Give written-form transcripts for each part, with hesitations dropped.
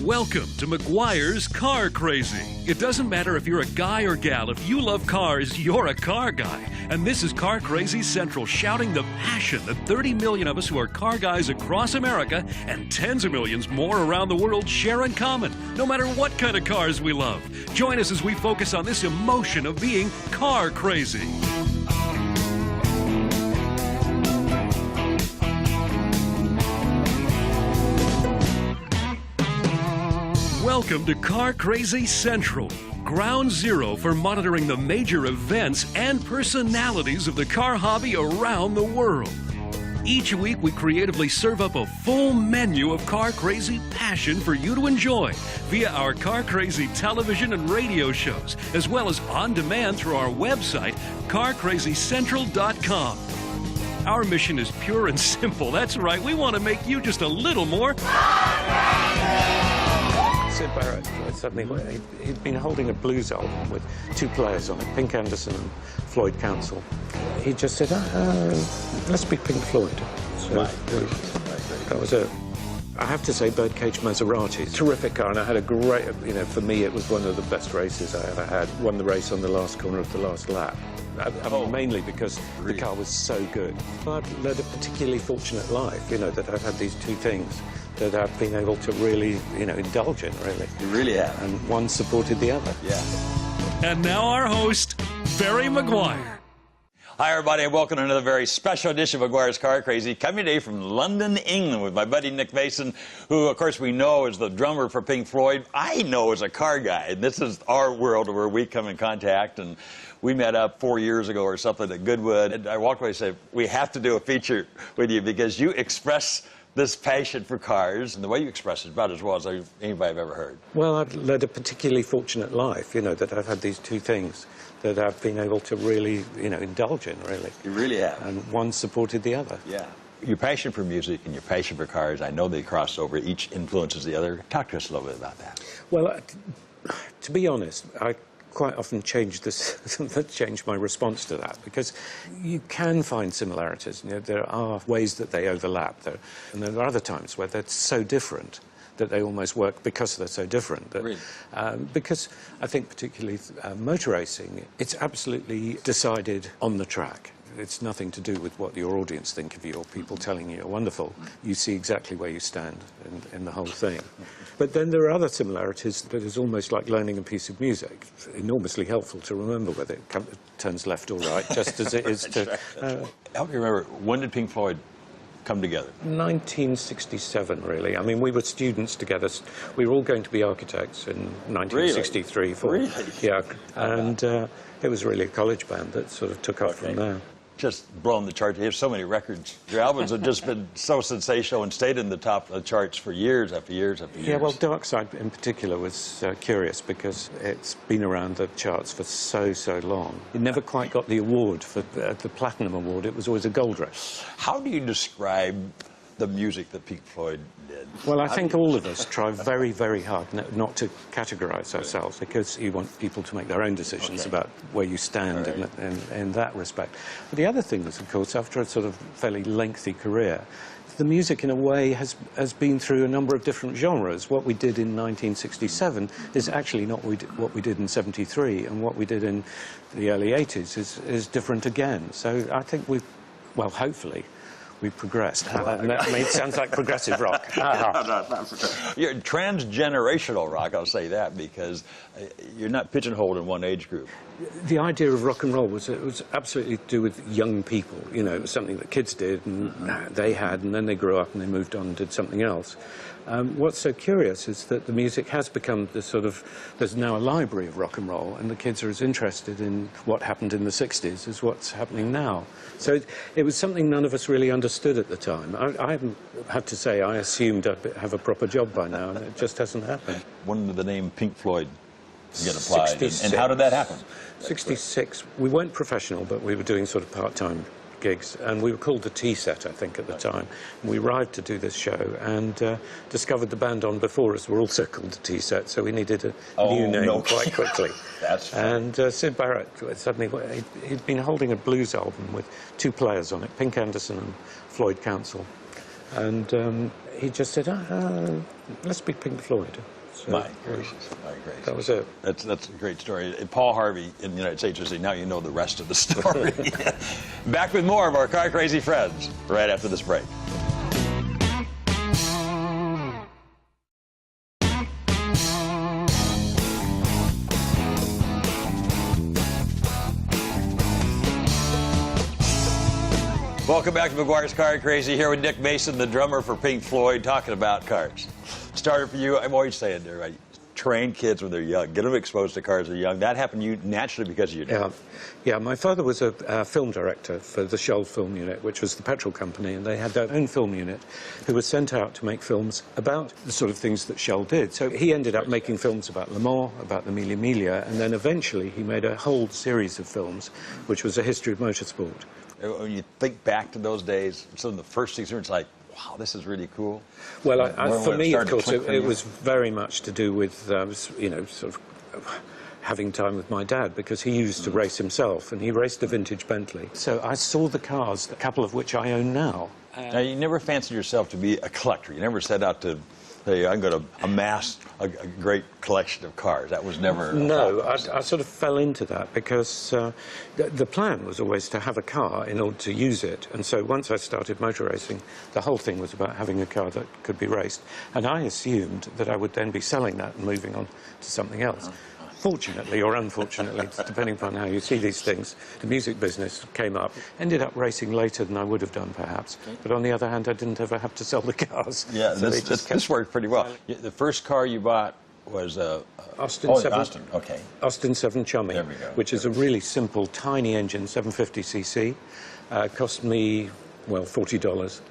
Welcome to Meguiar's Car Crazy. It doesn't matter if you're a guy or gal, if you love cars, you're a car guy. And this is Car Crazy Central, shouting the passion that 30 million of us who are car guys across America and tens of millions more around the world share in common, no matter what kind of cars we love. Join us as we focus on this emotion of being car crazy. Welcome to Car Crazy Central, ground zero for monitoring the major events and personalities of the car hobby around the world. Each week, we creatively serve up a full menu of car crazy passion for you to enjoy via our Car Crazy television and radio shows, as well as on demand through our website, carcrazycentral.com. Our mission is pure and simple. That's right, we want to make you just a little more Sid Barrett, suddenly, he'd been holding a blues album with two players on it, Pink Anderson and Floyd Council. He just said, let's be Pink Floyd. So that was it. I have to say, Birdcage Maserati, terrific car, and I had a great, for me it was one of the best races I ever had. Won the race on the last corner of the last lap. I mean, mainly because the car was so good. I've led a particularly fortunate life, that I've had these two things that I've been able to really, indulge in, really. You really have. And one supported the other. Yeah. And now our host, Barry Meguiar. Hi, everybody, and welcome to another very special edition of Meguiar's Car Crazy, coming today from London, England, with my buddy Nick Mason, who, of course, we know is the drummer for Pink Floyd. I know as a car guy, and this is our world where we come in contact, and we met up 4 years ago or something at Goodwood, and I walked away and said, we have to do a feature with you because you express this passion for cars, and the way you express it is about as well as anybody I've ever heard. Well, I've led a particularly fortunate life, that I've had these two things that I've been able to really, indulge in, really. You really have. And one supported the other. Yeah. Your passion for music and your passion for cars, I know they cross over. Each influences the other. Talk to us a little bit about that. Well, to be honest, I quite often change my response to that, because you can find similarities. There are ways that they overlap, and there are other times where they're so different that they almost work because they're so different. Really? Because I think particularly motor racing, it's absolutely decided on the track. It's nothing to do with what your audience think of you or people telling you you're wonderful. You see exactly where you stand in the whole thing. But then there are other similarities that is almost like learning a piece of music. It's enormously helpful to remember whether it turns left or right, just as it is to... Help me remember, when did Pink Floyd come together? 1967, really. I mean, we were students together. We were all going to be architects in 1963. Really? Yeah, and it was really a college band that sort of took off from there. Just blown the charts. You have so many records. Your albums have just been so sensational and stayed in the top of the charts for years after years after years. Yeah, well, Dark Side in particular was curious because it's been around the charts for so long. It never quite got the award for the Platinum Award. It was always a gold race. How do you describe the music that Pink Floyd did? Well, I think all of us try very, very hard not to categorize ourselves, because you want people to make their own decisions about where you stand in that respect. But the other thing is, of course, after a sort of fairly lengthy career, the music, in a way, has been through a number of different genres. What we did in 1967 is actually not what we did in 73, and what we did in the early 80s is different again. So I think well, hopefully, we've progressed. That sounds like progressive rock. You're transgenerational rock, I'll say that, because you're not pigeonholed in one age group. The idea of rock and roll was absolutely to do with young people. It was something that kids did, and they had, and then they grew up and they moved on and did something else. What's so curious is that the music has become the sort of... There's now a library of rock and roll, and the kids are as interested in what happened in the 60s as what's happening now. So it was something none of us really understood at the time. I have to say, I assumed I'd have a proper job by now, and it just hasn't happened. When did the name Pink Floyd get applied, and how did that happen? 66. We weren't professional, but we were doing sort of part-time gigs, and we were called the Tea Set, I think, at the time. And we arrived to do this show and discovered the band on before us were also called the Tea Set, so we needed a new name quite quickly. That's funny. And Sid Barrett, suddenly, he'd been holding a blues album with two players on it, Pink Anderson and Floyd Council. And he just said, let's be Pink Floyd. So, My gracious, my gracious. that was it. That's a great story. Paul Harvey in the United States would say, now you know the rest of the story. Back with more of our car crazy friends right after this break. Welcome back to Meguiar's Car Crazy, here with Nick Mason, the drummer for Pink Floyd, talking about cars. Started for you, I'm always saying there, right? Train kids when they're young, get them exposed to cars when they're young. That happened to you naturally because of your dad. Yeah, my father was a film director for the Shell Film Unit, which was the petrol company, and they had their own film unit who was sent out to make films about the sort of things that Shell did. So he ended up making films about Le Mans, about the Mille Miglia, and then eventually he made a whole series of films, which was a history of motorsport. When you think back to those days, some of the first things it's like, wow, this is really cool. Well, for me, of course, it was very much to do with, you know, sort of having time with my dad, because he used to race himself, and he raced a vintage Bentley. So I saw the cars, a couple of which I own now. Now, you never fancied yourself to be a collector. You never set out to say, I'm going to amass a great collection of cars. That was never... No, I sort of fell into that because the plan was always to have a car in order to use it. And so once I started motor racing, the whole thing was about having a car that could be raced. And I assumed that I would then be selling that and moving on to something else. Fortunately or unfortunately, depending upon how you see these things, the music business came up. Ended up racing later than I would have done, perhaps. But on the other hand, I didn't ever have to sell the cars. Yeah, so this worked pretty well. The first car you bought was Austin 7. Austin, okay. Austin 7 Chummy, There we go. which is a really simple, tiny engine, 750cc. Cost me, well, $40.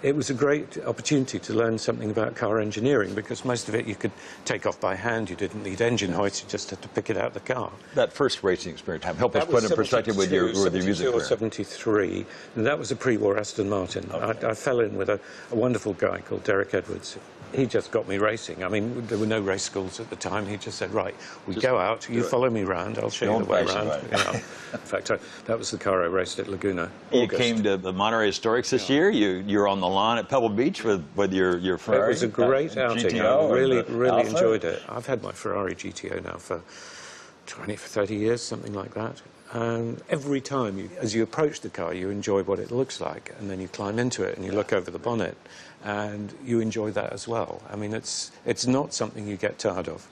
It was a great opportunity to learn something about car engineering, because most of it you could take off by hand. You didn't need engine hoists, you just had to pick it out of the car. That first racing experience, help us put in perspective with your music career. 73, and that was a pre-war Aston Martin. Okay. I fell in with a wonderful guy called Derek Edwards. He just got me racing. I mean, there were no race schools at the time. He just said, right, we go out, you follow me around, I'll show you the way around. You know. In fact, that was the car I raced at Laguna. You came to the Monterey Historics this year. You're on the lawn at Pebble Beach with your Ferrari. It was a great outing. GTO, I really enjoyed it. I've had my Ferrari GTO now for 30 years, something like that. And every time, as you approach the car, you enjoy what it looks like, and then you climb into it and you look over the bonnet, and you enjoy that as well. I mean, it's not something you get tired of.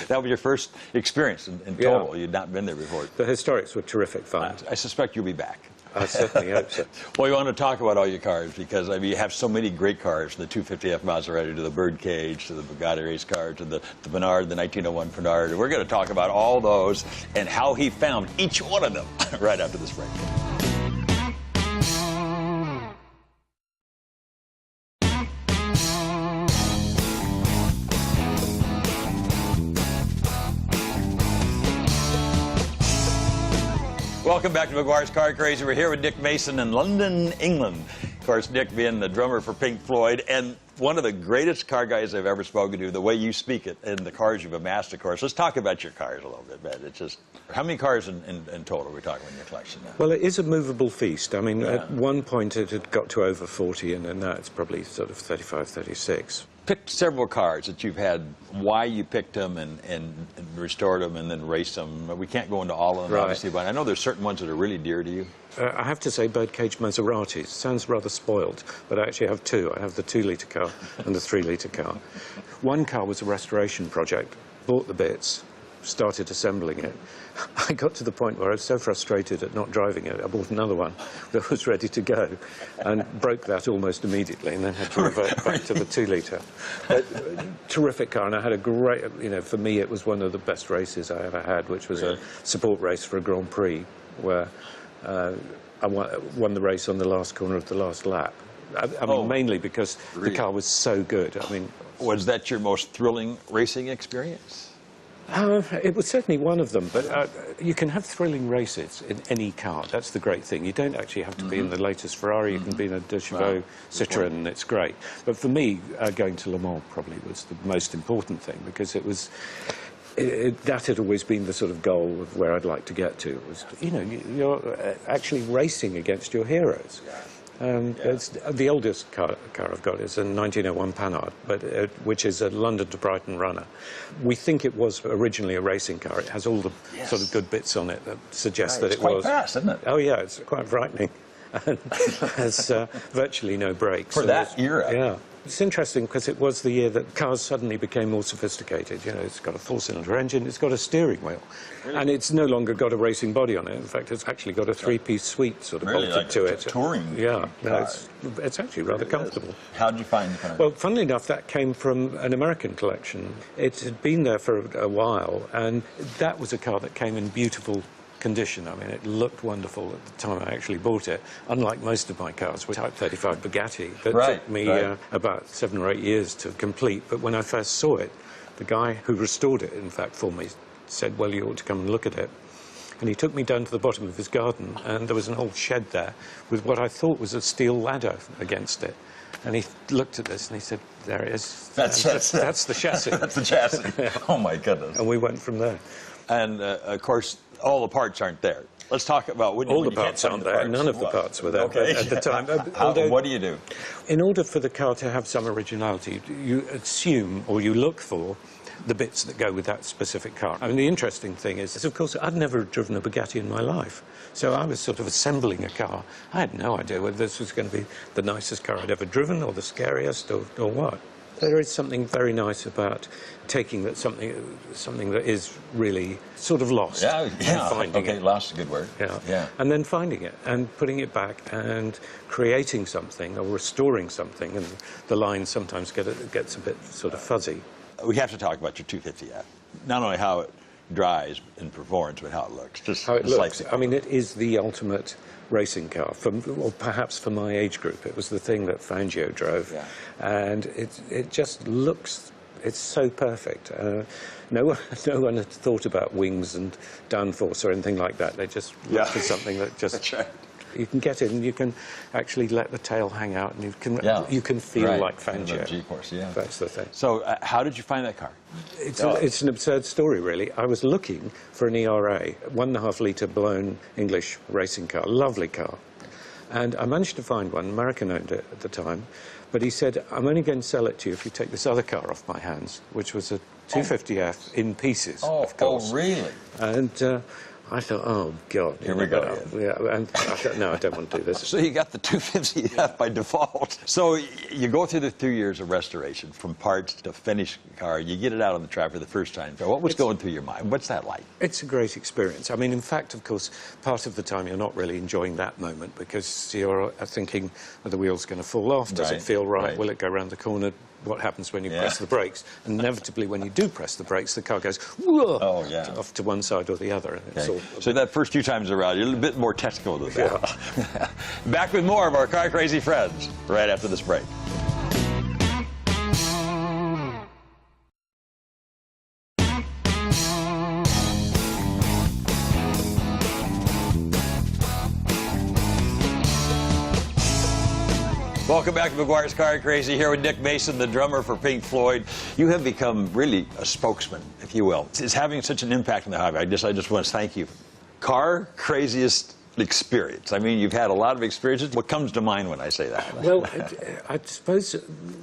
That was your first experience in total. Yeah. You'd not been there before. The Historics were terrific fun. I suspect you'll be back. I certainly hope so. Well, you want to talk about all your cars, because I mean, you have so many great cars, from the 250F Maserati to the Birdcage to the Bugatti race car to the Bernard, the 1901 Bernard. And we're going to talk about all those and how he found each one of them right after this break. Welcome back to Meguiar's Car Crazy. We're here with Nick Mason in London, England. Of course, Nick being the drummer for Pink Floyd, and one of the greatest car guys I've ever spoken to, the way you speak it, and the cars you've amassed, of course. Let's talk about your cars a little bit, man. It's just, how many cars in total are we talking in your collection now? Well, it is a movable feast. I mean, at one point it had got to over 40, and then now it's probably sort of 35, 36. Picked several cars that you've had, why you picked them and restored them and then raced them. We can't go into all of them, obviously, but I know there's certain ones that are really dear to you. I have to say Birdcage Maseratis. Sounds rather spoiled, but I actually have two. I have the 2-litre car and the 3-litre car. One car was a restoration project. Bought the bits, started assembling it. I got to the point where I was so frustrated at not driving it, I bought another one that was ready to go and broke that almost immediately, and then had to revert back to the 2-litre. Terrific car, and I had a great, you know, for me it was one of the best races I ever had, which was a support race for a Grand Prix, where I won the race on the last corner of the last lap. I mean, mainly because the car was so good. I mean, was that your most thrilling racing experience? It was certainly one of them, but you can have thrilling races in any car. That's the great thing. You don't actually have to be in the latest Ferrari. You can be in a De Chevaux Citroën, and it's great. But for me, going to Le Mans probably was the most important thing, because it was... that had always been the sort of goal of where I'd like to get to. Was, you know, you're actually racing against your heroes. It's, the oldest car I've got is a 1901 Panhard, but which is a London to Brighton runner. We think it was originally a racing car. It has all the sort of good bits on it that suggest that it was. It's quite fast, isn't it? Oh yeah, it's quite frightening. And has virtually no brakes. For that era. Yeah. It's interesting because it was the year that cars suddenly became more sophisticated. You know, it's got a four-cylinder engine, it's got a steering wheel, and it's no longer got a racing body on it. In fact, it's actually got a three-piece suite sort of bolted like to a it. Touring Yeah, no, car. it's actually rather comfortable. How did you find the car? Well, funnily enough, that came from an American collection. It had been there for a while, and that was a car that came in beautiful condition. I mean, it looked wonderful at the time I actually bought it, unlike most of my cars, which Type 35 Bugatti, that took me about 7 or 8 years to complete. But when I first saw it, the guy who restored it, in fact, for me, said, well, you ought to come and look at it. And he took me down to the bottom of his garden, and there was an old shed there with what I thought was a steel ladder against it. And he looked at this and he said, there it is. That's the chassis. That's the chassis. Oh, my goodness. And we went from there. And, of course, all the parts aren't there. Let's talk about all the parts aren't there. None of the parts were there at the time. What do you do? In order for the car to have some originality, you assume or you look for the bits that go with that specific car. I mean, the interesting thing is, of course, I'd never driven a Bugatti in my life. So I was sort of assembling a car. I had no idea whether this was going to be the nicest car I'd ever driven or the scariest or what. There is something very nice about taking something that is really sort of lost and finding it. Lost is a good word. Yeah. And then finding it and putting it back and creating something or restoring something, and the line sometimes gets a bit sort of fuzzy. We have to talk about your 250F. Not only how it drives and performs, but how it looks. Just how it looks. I mean, it is the ultimate racing car, or perhaps for my age group. It was the thing that Fangio drove, and it just looks, it's so perfect. No one had thought about wings and downforce or anything like that. They just looked for something that just... That's right. You can get it, and you can actually let the tail hang out, and you can feel like Fangio. G-force, That's the thing. So, how did you find that car? It's an absurd story, really. I was looking for an ERA, 1.5 litre blown English racing car, lovely car, and I managed to find one. American owned it at the time, but he said, "I'm only going to sell it to you if you take this other car off my hands," which was a 250F in pieces, of course. Oh, really? And I thought, oh, God. Here we go. Yeah, and I thought, no, I don't want to do this. So you got the 250F by default. So you go through the 2 years of restoration, from parts to finished car. You get it out on the track for the first time. What was going through your mind? What's that like? It's a great experience. I mean, in fact, of course, part of the time you're not really enjoying that moment because you're thinking, are the wheels going to fall off? Does it feel right? Will it go around the corner? What happens when you press the brakes? And inevitably, when you do press the brakes, the car goes off to one side or the other. So that first few times around, you're a little bit more technical than that. Back with more of our car crazy friends right after this break. Welcome back to Meguiar's Car Crazy, here with Nick Mason, the drummer for Pink Floyd. You have become really a spokesman, if you will. It's having such an impact on the hobby. I just want to thank you. Car craziest experience. I mean, you've had a lot of experiences. What comes to mind when I say that? Well, I suppose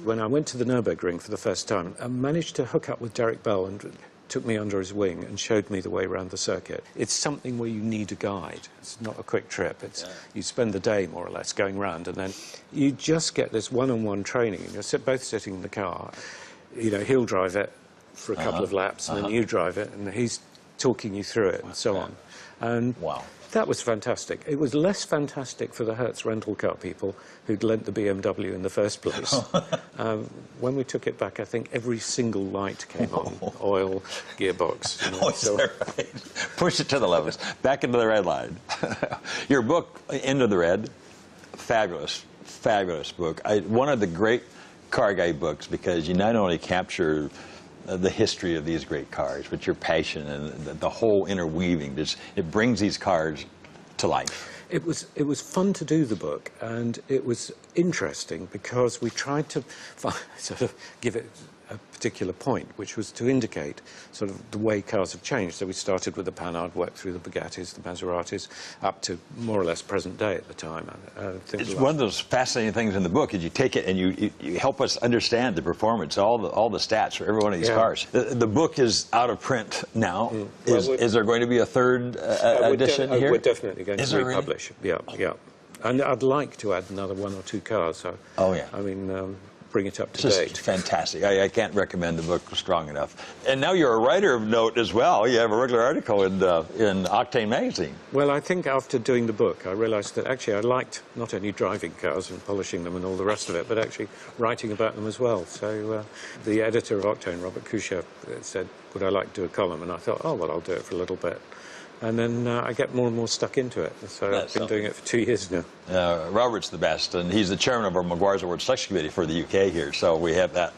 when I went to the Nürburgring for the first time, I managed to hook up with Derek Bell and took me under his wing and showed me the way around the circuit. It's something where you need a guide. It's not a quick trip. You spend the day, more or less, going round, and then you just get this one-on-one training. And you're both sitting in the car. You know, he'll drive it for a couple of laps, and then you drive it, and he's talking you through it, and so on. And that was fantastic. It was less fantastic for the Hertz rental car people who'd lent the BMW in the first place. When we took it back, I think every single light came on. Oil, gearbox. You know, so. Right. Push it to the levels. Back into the red line. Your book, Into the Red, fabulous, fabulous book. One of the great car guy books, because you not only capture the history of these great cars, but your passion and the whole interweaving, it brings these cars to life. It was fun to do the book, and it was interesting because we tried to sort of give it a particular point, which was to indicate sort of the way cars have changed. So we started with the Panhard, worked through the Bugattis, the Maseratis, up to more or less present day at the time. It's one of those fascinating things in the book is you take it and you help us understand the performance, all the stats for every one of these cars. The book is out of print now. Is there going to be a third edition here? We're definitely going to republish. Really? Yeah. And I'd like to add another 1 or 2 cars. So, I mean, bring it up to date. Just fantastic. I can't recommend the book strong enough. And now you're a writer of note as well. You have a regular article in Octane magazine. Well, I think after doing the book, I realized that actually I liked not only driving cars and polishing them and all the rest of it, but actually writing about them as well. So the editor of Octane, Robert Coucher, said, would I like to do a column? And I thought, oh, well, I'll do it for a little bit. And then I get more and more stuck into it. So I've been doing it for 2 years now. Robert's the best, and he's the chairman of our Meguiar's Award Selection Committee for the UK here. So we have that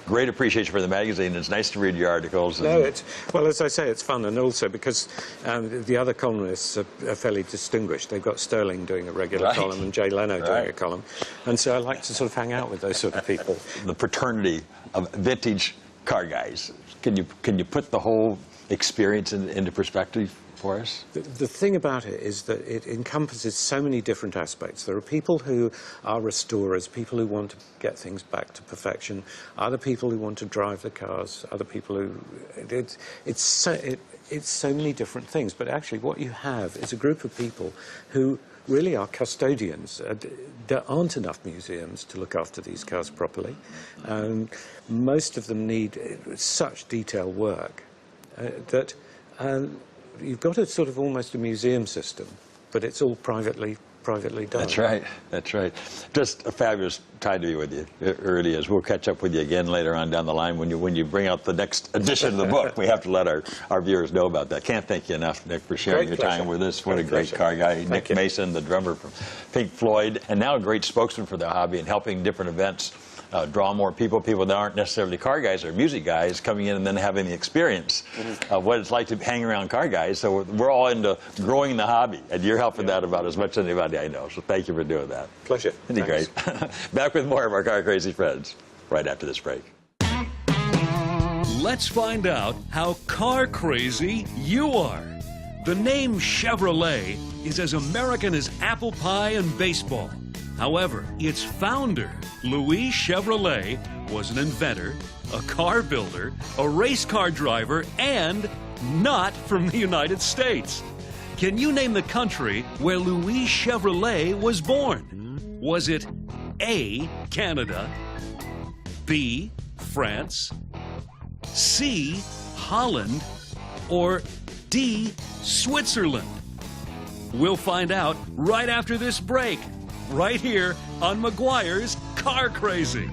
great appreciation for the magazine. It's nice to read your articles. No, well, as I say, it's fun, and also because the other columnists are fairly distinguished. They've got Sterling doing a regular column and Jay Leno doing a column. And so I like to sort of hang out with those sort of people. The fraternity of vintage car guys. Can you put the whole experience into perspective for us? The thing about it is that it encompasses so many different aspects. There are people who are restorers, people who want to get things back to perfection, other people who want to drive the cars, other people who... It's so many different things, but actually what you have is a group of people who really are custodians. There aren't enough museums to look after these cars properly. Most of them need such detailed work that you've got a sort of almost a museum system, but it's all privately done. That's right. Just a fabulous time to be with you. It really is. We'll catch up with you again later on down the line when you bring out the next edition of the book. We have to let our viewers know about that. Can't thank you enough, Nick, for sharing your time with us. What a great car guy. Nick Mason, the drummer from Pink Floyd, and now a great spokesman for the hobby and helping different events draw more people that aren't necessarily car guys or music guys coming in and then having the experience of what it's like to hang around car guys. So we're all into growing the hobby, and you're helping that about as much as anybody I know. So thank you for doing that. Pleasure. Isn't he great? Back with more of our car crazy friends right after this break. Let's find out how car crazy you are. The name Chevrolet is as American as apple pie and baseball. However, its founder, Louis Chevrolet, was an inventor, a car builder, a race car driver, and not from the United States. Can you name the country where Louis Chevrolet was born? Was it A, Canada, B, France, C, Holland, or D, Switzerland? We'll find out right after this break, right here on Meguiar's Car Crazy.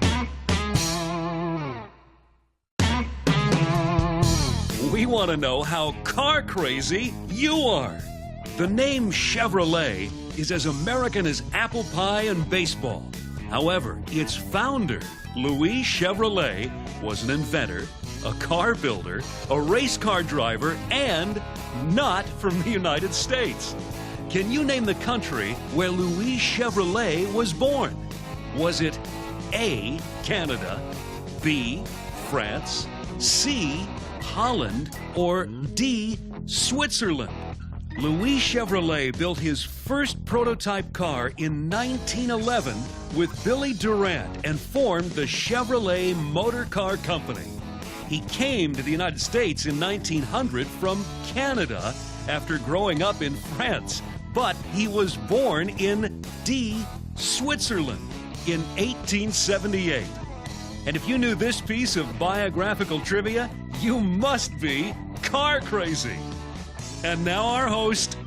We want to know how car crazy you are. The name Chevrolet is as American as apple pie and baseball. However, its founder, Louis Chevrolet, was an inventor, a car builder, a race car driver, and not from the United States. Can you name the country where Louis Chevrolet was born? Was it A, Canada, B, France, C, Holland, or D, Switzerland? Louis Chevrolet built his first prototype car in 1911 with Billy Durant and formed the Chevrolet Motor Car Company. He came to the United States in 1900 from Canada after growing up in France, but he was born in D, Switzerland in 1878. And if you knew this piece of biographical trivia, you must be car crazy. And now our host,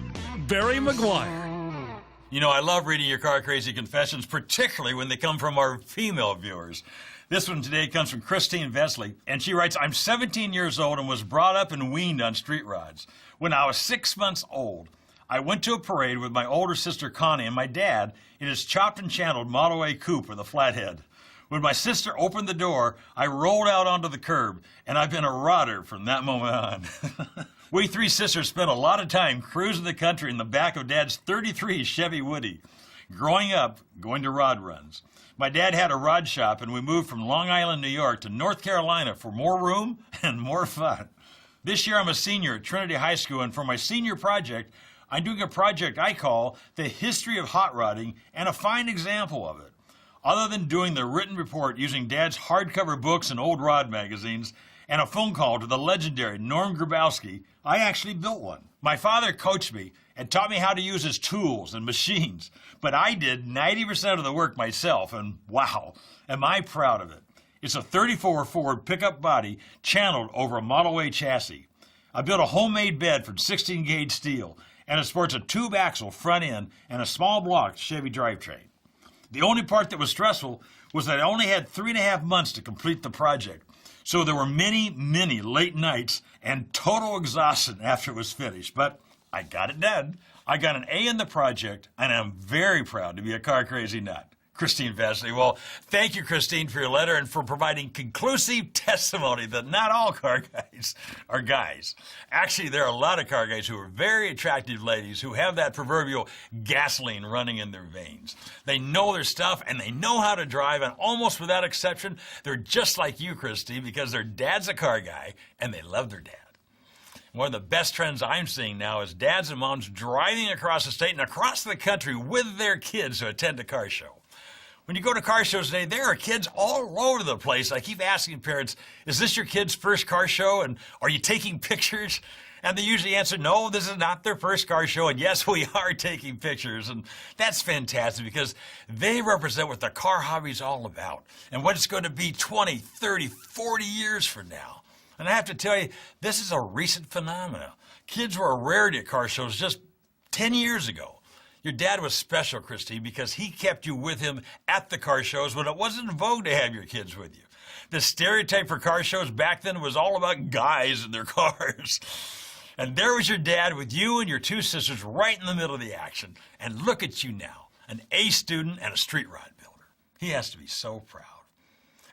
Barry Meguiar. You know, I love reading your car crazy confessions, particularly when they come from our female viewers. This one today comes from Christine Vesley, and she writes, I'm 17 years old and was brought up and weaned on street rods. When I was 6 months old, I went to a parade with my older sister Connie and my dad in his chopped and channeled Model A coupe with a flathead. When my sister opened the door, I rolled out onto the curb, and I've been a rodder from that moment on. We three sisters spent a lot of time cruising the country in the back of Dad's '33 Chevy Woody. growing up, going to rod runs. My dad had a rod shop, and we moved from Long Island, New York to North Carolina for more room and more fun. This year, I'm a senior at Trinity High School, and for my senior project, I'm doing a project I call The History of Hot Rodding, and a fine example of it. Other than doing the written report using Dad's hardcover books and old rod magazines, and a phone call to the legendary Norm Grabowski, I actually built one. My father coached me and taught me how to use his tools and machines, but I did 90% of the work myself, and wow, am I proud of it. It's a 34 Ford pickup body channeled over a Model A chassis. I built a homemade bed from 16-gauge steel, and it sports a tube axle front end and a small block Chevy drivetrain. The only part that was stressful was that I only had 3.5 months to complete the project. So there were many, many late nights and total exhaustion after it was finished. But I got it done. I got an A in the project, and I'm very proud to be a car crazy nut. Christine Vasily. Well, thank you, Christine, for your letter and for providing conclusive testimony that not all car guys are guys. Actually, there are a lot of car guys who are very attractive ladies who have that proverbial gasoline running in their veins. They know their stuff and they know how to drive, and almost without exception, they're just like you, Christine, because their dad's a car guy and they love their dad. One of the best trends I'm seeing now is dads and moms driving across the state and across the country with their kids to attend a car show. When you go to car shows today, there are kids all over the place. I keep asking parents, is this your kid's first car show? And are you taking pictures? And they usually answer, no, this is not their first car show. And yes, we are taking pictures. And that's fantastic because they represent what the car hobby is all about and what it's going to be 20, 30, 40 years from now. And I have to tell you, this is a recent phenomenon. Kids were a rarity at car shows just 10 years ago. Your dad was special, Christine, because he kept you with him at the car shows when it wasn't in vogue to have your kids with you. The stereotype for car shows back then was all about guys and their cars. And there was your dad with you and your two sisters right in the middle of the action. And look at you now, an A student and a street rod builder. He has to be so proud.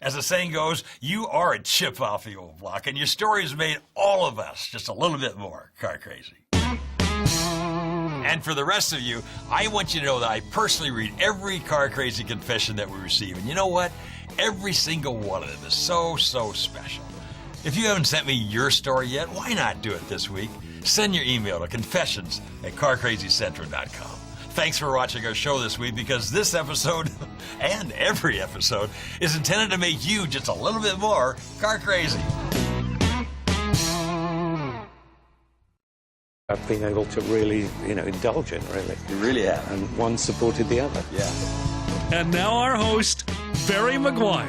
As the saying goes, you are a chip off the old block, and your story has made all of us just a little bit more car crazy. And for the rest of you, I want you to know that I personally read every car crazy confession that we receive. And you know what? Every single one of them is so, so special. If you haven't sent me your story yet, why not do it this week? Send your email to confessions@carcrazycentral.com. Thanks for watching our show this week, because this episode, and every episode, is intended to make you just a little bit more car crazy. I've been able to really, indulge in, really. You really have. And one supported the other. Yeah. And now our host, Barry Meguiar.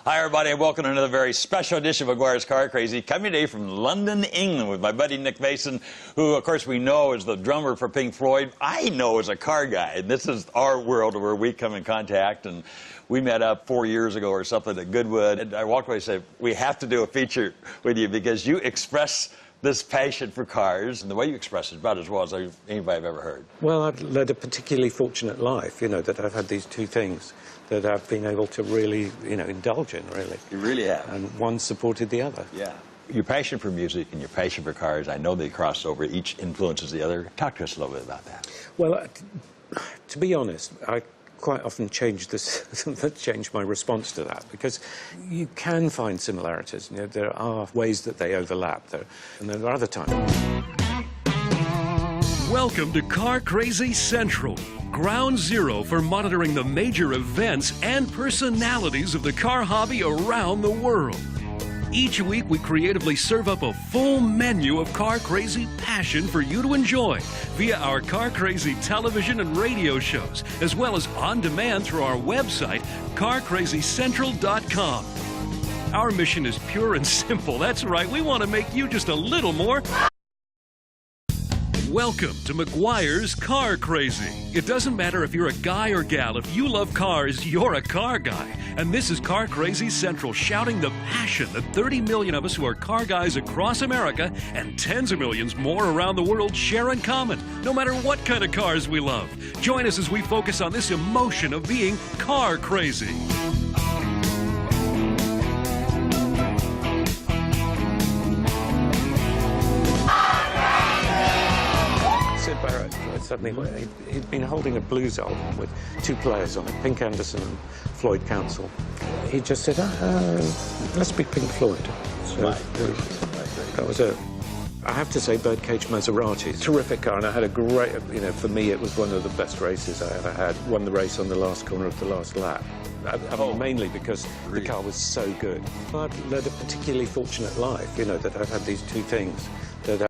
Hi, everybody, and welcome to another very special edition of Meguiar's Car Crazy, coming today from London, England, with my buddy Nick Mason, who, of course, we know is the drummer for Pink Floyd. I know as a car guy, and this is our world where we come in contact, and we met up 4 years ago or something at Goodwood, and I walked away and said, we have to do a feature with you because you express this passion for cars, and the way you express it is about as well as anybody I've ever heard. Well, I've led a particularly fortunate life, that I've had these two things that I've been able to really, indulge in, really. You really have. And one supported the other. Yeah. Your passion for music and your passion for cars, I know they cross over. Each influences the other. Talk to us a little bit about that. Well, to be honest, I quite often change my response to that, because you can find similarities. There are ways that they overlap, and there are other times. Welcome to Car Crazy Central, ground zero for monitoring the major events and personalities of the car hobby around the world. Each week, we creatively serve up a full menu of car crazy passion for you to enjoy via our Car Crazy television and radio shows, as well as on demand through our website, carcrazycentral.com. Our mission is pure and simple. That's right, we want to make you just a little more. Welcome to Meguiar's Car Crazy. It doesn't matter if you're a guy or gal, if you love cars, you're a car guy. And this is Car Crazy Central, shouting the passion that 30 million of us who are car guys across America and tens of millions more around the world share in common, no matter what kind of cars we love. Join us as we focus on this emotion of being car crazy. suddenly he'd been holding a blues album with two players on it, Pink Anderson and Floyd Council. He just said, let's be Pink Floyd. So that was it. I have to say, Birdcage Maserati, terrific car, and I had a great, for me it was one of the best races I ever had. Won the race on the last corner of the last lap. I mean, mainly because the car was so good. I've led a particularly fortunate life, that I've had these two things that